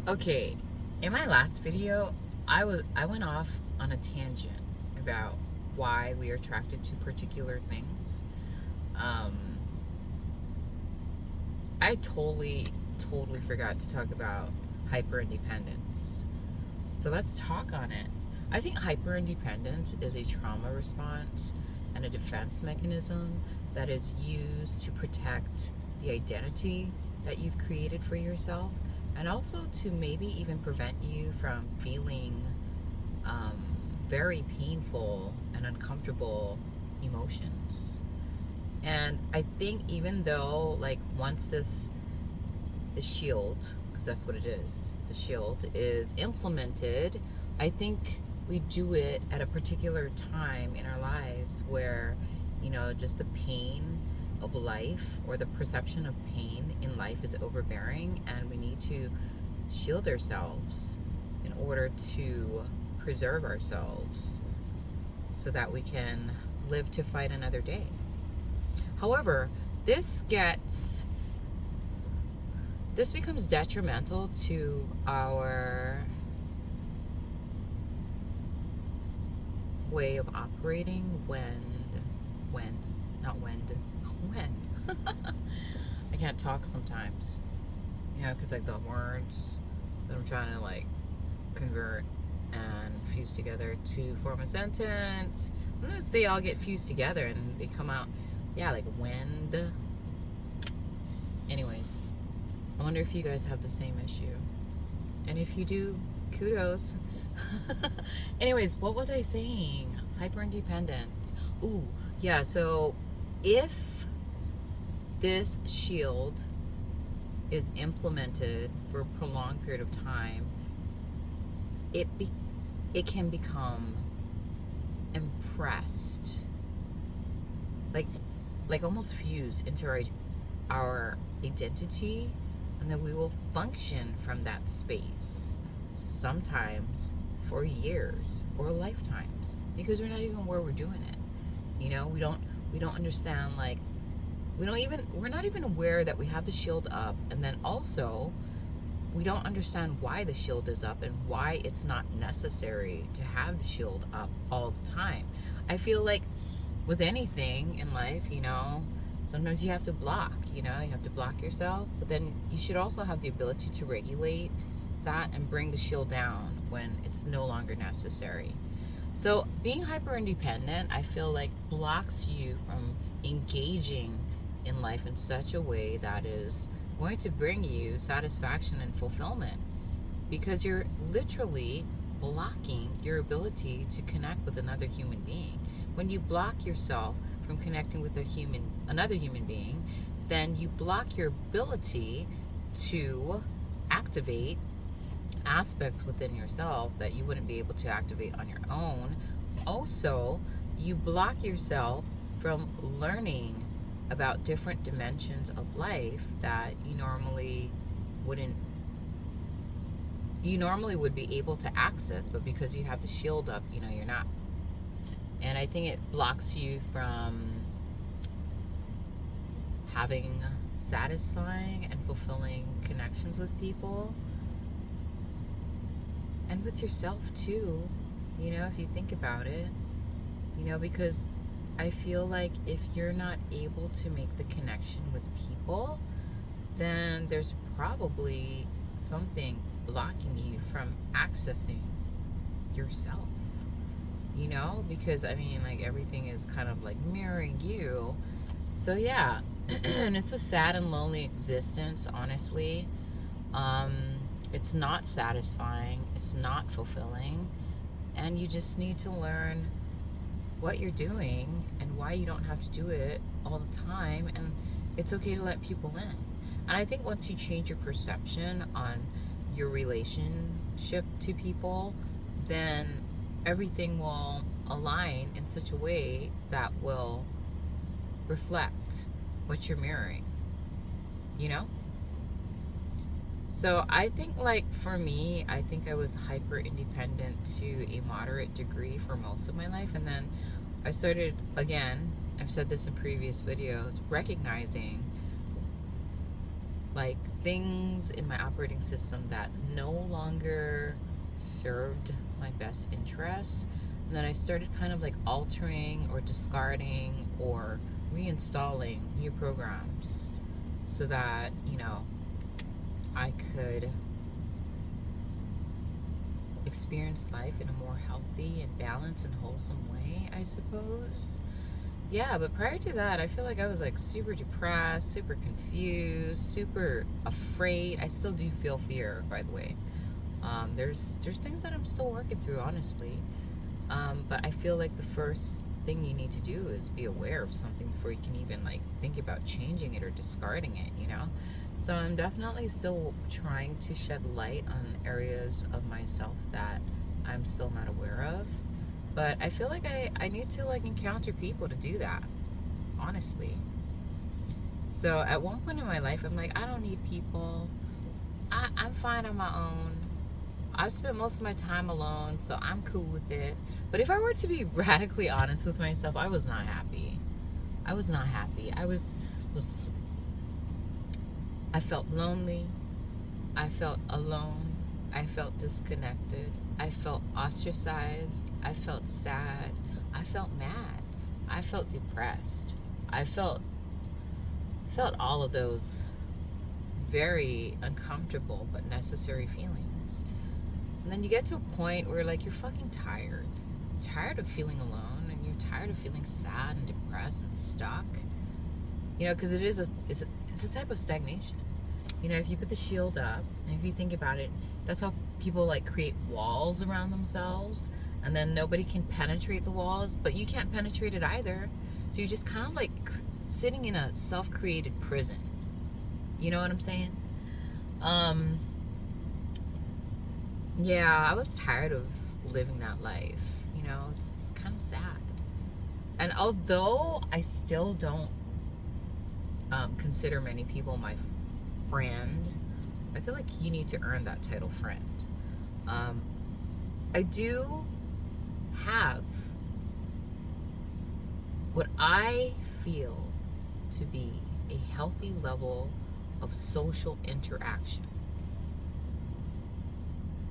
Okay, in my last video, I went off on a tangent about why we are attracted to particular things. Um, I totally forgot to talk about hyper independence. So let's talk on it. I think hyper independence is a trauma response and a defense mechanism that is used to protect the identity that you've created for yourself, and also to maybe even prevent you from feeling very painful and uncomfortable emotions. And I think even though, like, once this shield, because that's what it is, it's a shield, is implemented, I think we do it at a particular time in our lives where, just the pain of life, or the perception of pain in life, is overbearing, and we need to shield ourselves in order to preserve ourselves so that we can live to fight another day. However, this becomes detrimental to our way of operating when I can't talk sometimes, because like the words that I'm trying to like convert and fuse together to form a sentence, sometimes they all get fused together and they come out, like wind. Anyways, I wonder if you guys have the same issue. And if you do, kudos. Anyways, what was I saying? Hyper independent. Ooh, yeah, so if this shield is implemented for a prolonged period of time, it can become impressed, like almost fused into our identity, and then we will function from that space, sometimes for years or lifetimes, because we're not even where we're doing it. We don't understand, like, we're not even aware that we have the shield up, and then also we don't understand why the shield is up and why it's not necessary to have the shield up all the time. I feel like with anything in life, sometimes you have to block, you have to block yourself, but then you should also have the ability to regulate that and bring the shield down when it's no longer necessary. So being hyper independent, I feel like, blocks you from engaging in life in such a way that is going to bring you satisfaction and fulfillment, because you're literally blocking your ability to connect with another human being. When you block yourself from connecting with another human being, then you block your ability to activate aspects within yourself that you wouldn't be able to activate on your own. Also, you block yourself from learning about different dimensions of life that you normally would be able to access, but because you have the shield up, you're not. And I think it blocks you from having satisfying and fulfilling connections with people, and with yourself too, if you think about it, because I feel like if you're not able to make the connection with people, then there's probably something blocking you from accessing yourself, because I mean, like, everything is kind of like mirroring you. So yeah, and it's a sad and lonely existence, honestly. It's not satisfying, it's not fulfilling, and you just need to learn what you're doing and why you don't have to do it all the time, and it's okay to let people in. And I think once you change your perception on your relationship to people, then everything will align in such a way that will reflect what you're mirroring, you know? So I think, like, for me, I think I was hyper independent to a moderate degree for most of my life. And then I started, again, I've said this in previous videos, recognizing like things in my operating system that no longer served my best interests. And then I started kind of like altering or discarding or reinstalling new programs so that, I could experience life in a more healthy and balanced and wholesome way, I suppose. Yeah, but prior to that, I feel like I was like super depressed, super confused, super afraid. I still do feel fear, by the way. There's things that I'm still working through, honestly. But I feel like the first thing you need to do is be aware of something before you can even like think about changing it or discarding it. So I'm definitely still trying to shed light on areas of myself that I'm still not aware of. But I feel like I need to like encounter people to do that, honestly. So at one point in my life, I'm like, I don't need people. I'm fine on my own. I've spent most of my time alone, so I'm cool with it. But if I were to be radically honest with myself, I was not happy. I was not happy. Was I felt lonely. I felt alone. I felt disconnected. I felt ostracized. I felt sad. I felt mad. I felt depressed. I felt all of those very uncomfortable but necessary feelings. And then you get to a point where like you're fucking tired. You're tired of feeling alone, and you're tired of feeling sad and depressed and stuck. Because it's a type of stagnation. If you put the shield up, and if you think about it, that's how people like create walls around themselves, and then nobody can penetrate the walls, but you can't penetrate it either. So you're just kind of like sitting in a self-created prison. You know what I'm saying? Yeah, I was tired of living that life. It's kind of sad. And although I still don't consider many people my friend, I feel like you need to earn that title, friend. I do have what I feel to be a healthy level of social interaction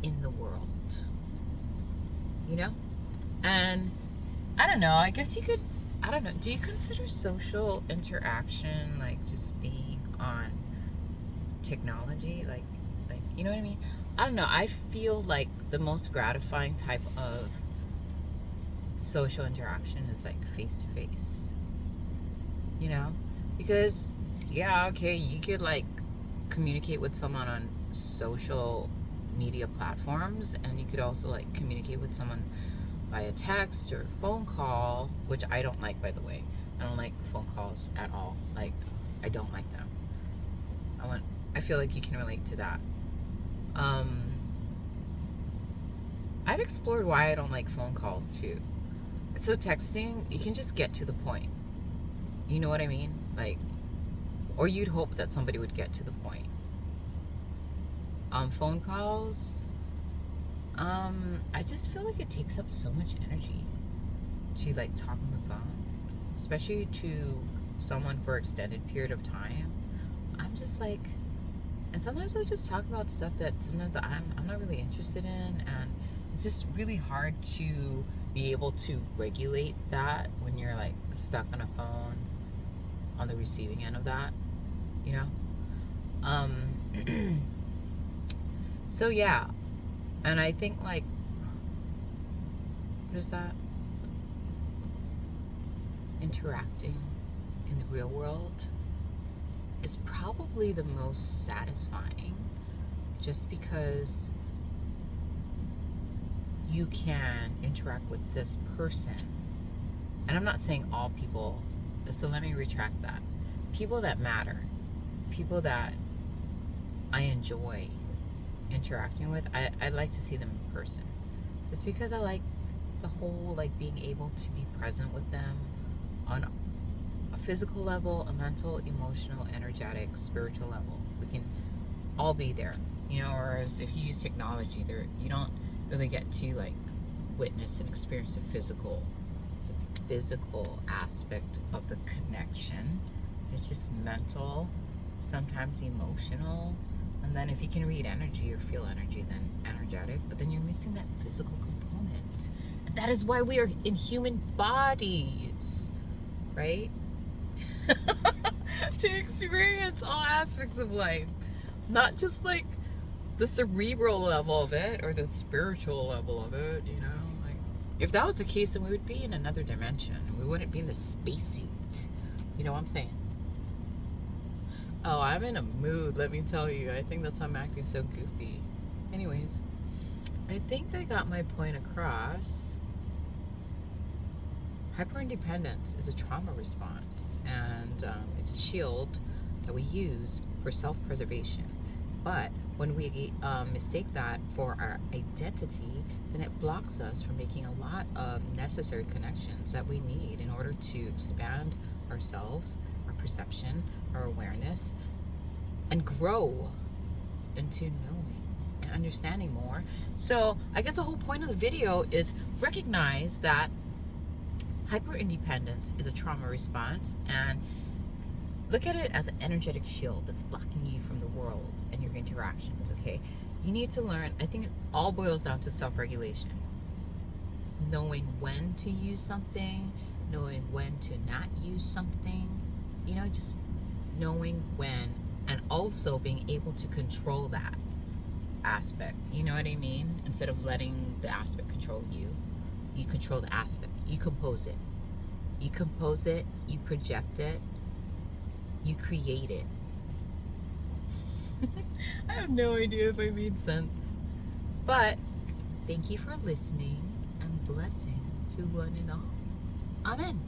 in the world. And I don't know, I guess you could, I don't know, do you consider social interaction like just being on technology? Like, you know what I mean? I don't know, I feel like the most gratifying type of social interaction is like face to face. Because yeah, okay, you could like communicate with someone on social media platforms, and you could also like communicate with someone via text or phone call, which I don't like, by the way. I don't like phone calls at all. Like, I don't like them. I feel like you can relate to that. I've explored why I don't like phone calls too. So texting, you can just get to the point. You know what I mean? Like, or you'd hope that somebody would get to the point. Phone calls, I just feel like it takes up so much energy to like talk on the phone, especially to someone for an extended period of time. I'm just like, and sometimes I just talk about stuff that sometimes I'm not really interested in, and it's just really hard to be able to regulate that when you're like stuck on a phone on the receiving end of that, you know? So yeah, and I think like, what is that? Interacting in the real world is probably the most satisfying, just because you can interact with this person. And I'm not saying all people, so let me retract that. People that matter, people that I enjoy interacting with, I'd like to see them in person. Just because I like the whole like being able to be present with them on a physical level, a mental, emotional, energetic, spiritual level. We can all be there, whereas if you use technology, you don't really get to like witness and experience the physical aspect of the connection. It's just mental, sometimes emotional. And then if you can read energy or feel energy, then energetic. But then you're missing that physical component. And that is why we are in human bodies, right? To experience all aspects of life. Not just like the cerebral level of it or the spiritual level of it, you know? Like, if that was the case, then we would be in another dimension. We wouldn't be in the spacesuit. You know what I'm saying? Oh, I'm in a mood, let me tell you. I think that's why I'm acting so goofy. Anyways, I think I got my point across. Hyperindependence is a trauma response, and it's a shield that we use for self-preservation. But when we mistake that for our identity, then it blocks us from making a lot of necessary connections that we need in order to expand ourselves, our perception, our awareness, and grow into knowing and understanding more. So I guess the whole point of the video is recognize that hyperindependence is a trauma response, and look at it as an energetic shield that's blocking you from the world and your interactions, okay? You need to learn, I think it all boils down to self-regulation. Knowing when to use something, knowing when to not use something, you know, just knowing when, and also being able to control that aspect, you know what I mean? Instead of letting the aspect control you, you control the aspect, you compose it. You compose it, you project it, you create it. I have no idea if I made sense. But thank you for listening, and blessings to one and all. Amen.